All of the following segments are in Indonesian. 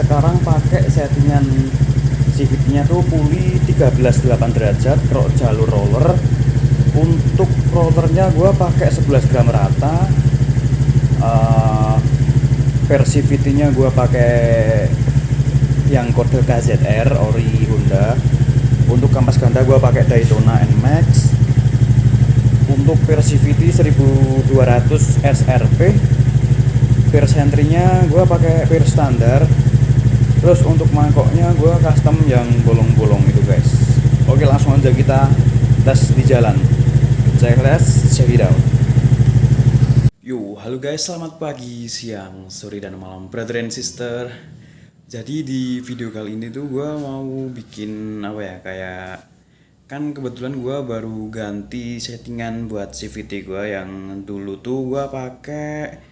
sekarang pakai settingan CVT-nya tuh puli 13,8 derajat jalur roller. Untuk rollernya gue pakai 11 gram rata. Versi VT-nya gue pakai yang kode KZR ori Honda. Untuk kampas ganda gue pakai Daytona NMAX. Untuk versi VT 1200 SRP. Per sentrinya gue pakai per standar. Terus untuk mangkoknya gue custom yang bolong-bolong itu guys. Oke, langsung aja kita tes di jalan. Let's check it out. Yo, halo guys, selamat pagi, siang, sore, dan malam, brother and sister. Jadi di video kali ini tuh gue mau bikin apa ya, kayak kan kebetulan gue baru ganti settingan buat CVT gue. Yang dulu tuh gue pakai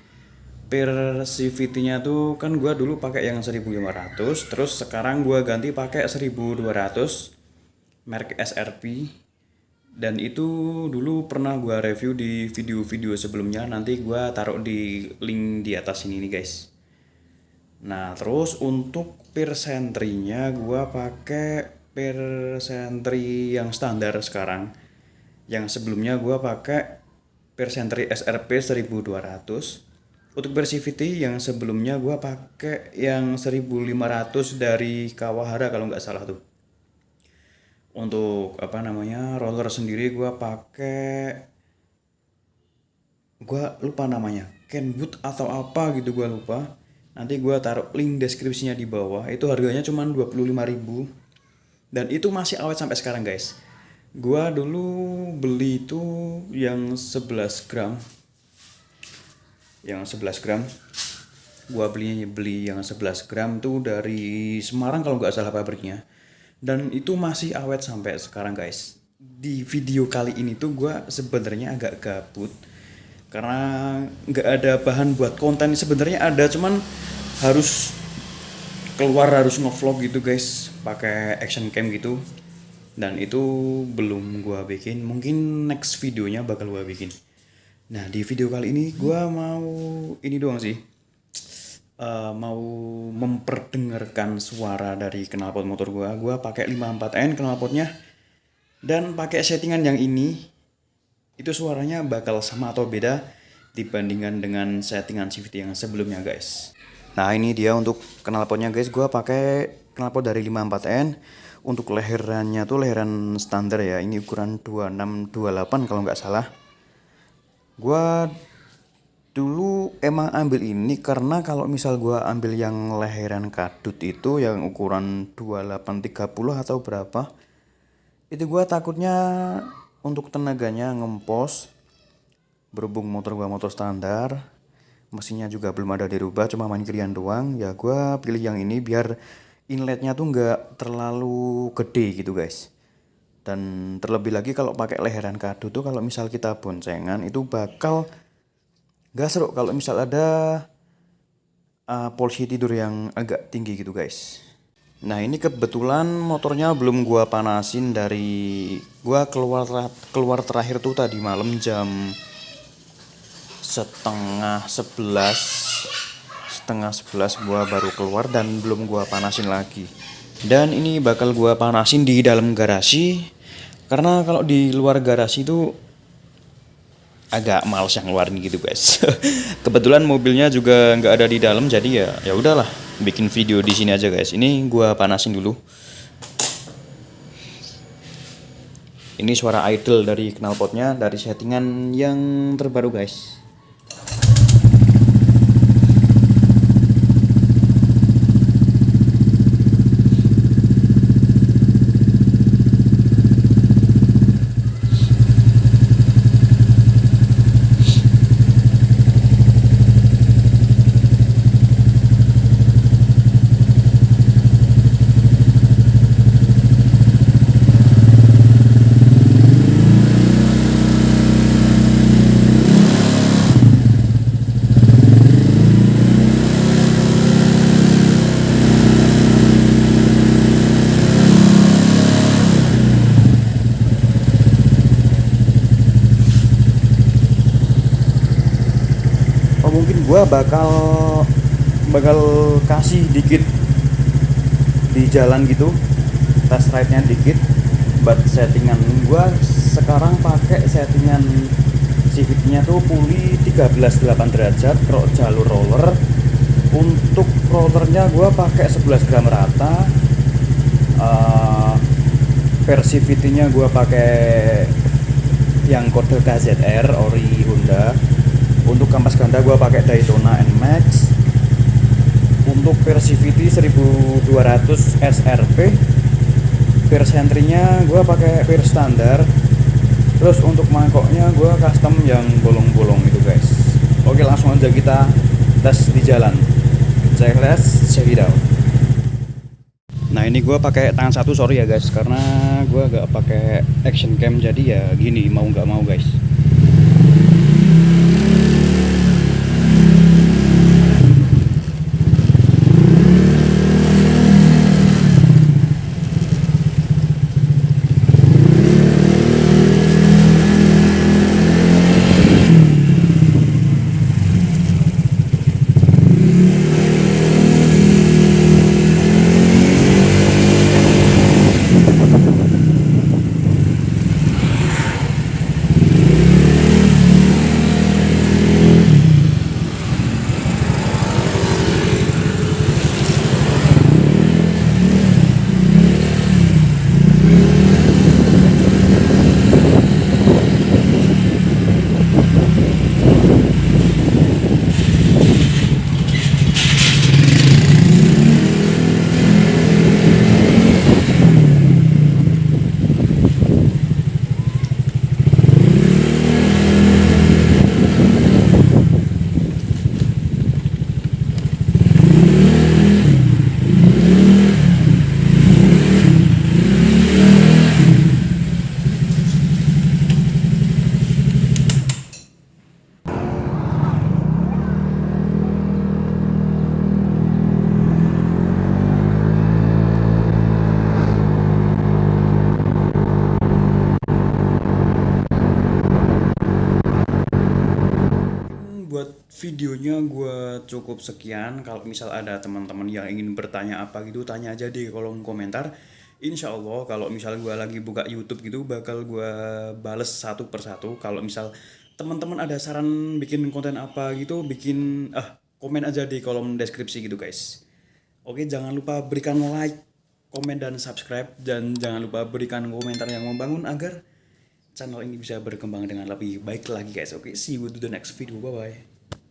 per CVT-nya tuh kan gue dulu pakai yang 1500, terus sekarang gue ganti pakai 1200 merek SRP. Dan itu dulu pernah gue review di video-video sebelumnya, nanti gue taruh di link di atas ini nih guys. Nah terus untuk per sentrinya gue pakai per sentri yang standar sekarang. Yang sebelumnya gue pakai per sentri SRP 1200. Untuk versi VT yang sebelumnya gue pakai yang 1500 dari Kawahara kalau nggak salah tuh. Untuk apa namanya, roller sendiri gue pakai, gue lupa namanya, Kenwood atau apa gitu, gue lupa. Nanti gue taruh link deskripsinya di bawah. Itu harganya cuma 25.000 dan itu masih awet sampai sekarang guys. Gue dulu beli itu yang 11 gram. Yang 11 gram gue beli yang 11 gram tuh dari Semarang kalau nggak salah pabriknya. Dan itu masih awet sampai sekarang guys. Di video kali ini tuh gue sebenarnya agak gabut karena nggak ada bahan buat konten. Sebenarnya ada, cuman harus keluar, harus ngevlog gitu guys, pakai action cam gitu. Dan itu belum gue bikin, mungkin next videonya bakal gue bikin. Nah di video kali ini gue mau ini doang sih, mau memperdengarkan suara dari knalpot motor gue. Gue pakai 54N knalpotnya dan pakai settingan yang ini. Itu suaranya bakal sama atau beda dibandingkan dengan settingan CVT yang sebelumnya guys. Nah ini dia untuk knalpotnya guys. Gue pakai knalpot dari 54N. Untuk leherannya tuh leheran standar ya. Ini ukuran 2628 kalau nggak salah. Gua dulu emang ambil ini karena kalau misal gua ambil yang leheran kadut itu yang ukuran 2830 atau berapa, itu gua takutnya untuk tenaganya ngempos. Berhubung motor gua motor standar, mesinnya juga belum ada dirubah, cuma main-kirian doang, ya gua pilih yang ini biar inletnya tuh nggak terlalu gede gitu guys. Dan terlebih lagi kalau pakai leheran kadut tuh kalau misal kita boncengan itu bakal gak seru kalau misal ada polisi tidur yang agak tinggi gitu guys. Nah ini kebetulan motornya belum gua panasin dari gua keluar terakhir tuh tadi malam jam setengah 11 gua baru keluar dan belum gua panasin lagi. Dan ini bakal gua panasin di dalam garasi. Karena kalau di luar garasi itu agak males yang ngeluarin gitu guys. Kebetulan mobilnya juga nggak ada di dalam, jadi ya udahlah bikin video di sini aja guys. Ini gua panasin dulu. Ini suara idle dari knalpotnya dari settingan yang terbaru guys. Mungkin gue bakal kasih dikit di jalan gitu, test ride-nya dikit. Buat settingan gua sekarang pakai settingan CVT-nya tuh puli 13,8 derajat jalur roller. Untuk rollernya gua pakai 11 gram rata. Versi VT-nya gua pakai yang kode KZR ori Honda. Untuk kampas ganda gua pakai Daytona NMAX. Untuk versi VT 1200 SRP. Per sentrinya gue pakai per standar. Terus untuk mangkoknya gue custom yang bolong-bolong itu guys. Oke, langsung aja kita tes di jalan. Check it out. Nah ini gue pakai tangan satu, sorry ya guys, karena gue gak pakai action cam, jadi ya gini mau nggak mau guys. Buat videonya gue cukup sekian. Kalau misal ada teman-teman yang ingin bertanya apa gitu, tanya aja di kolom komentar. Insya Allah kalau misal gue lagi buka YouTube gitu bakal gue bales satu persatu. Kalau misal teman-teman ada saran bikin konten apa gitu, bikin komen aja di kolom deskripsi gitu guys. Oke, jangan lupa berikan like, komen dan subscribe, dan jangan lupa berikan komentar yang membangun agar channel ini bisa berkembang dengan lebih baik lagi guys. Oke, see you to the next video. Bye bye.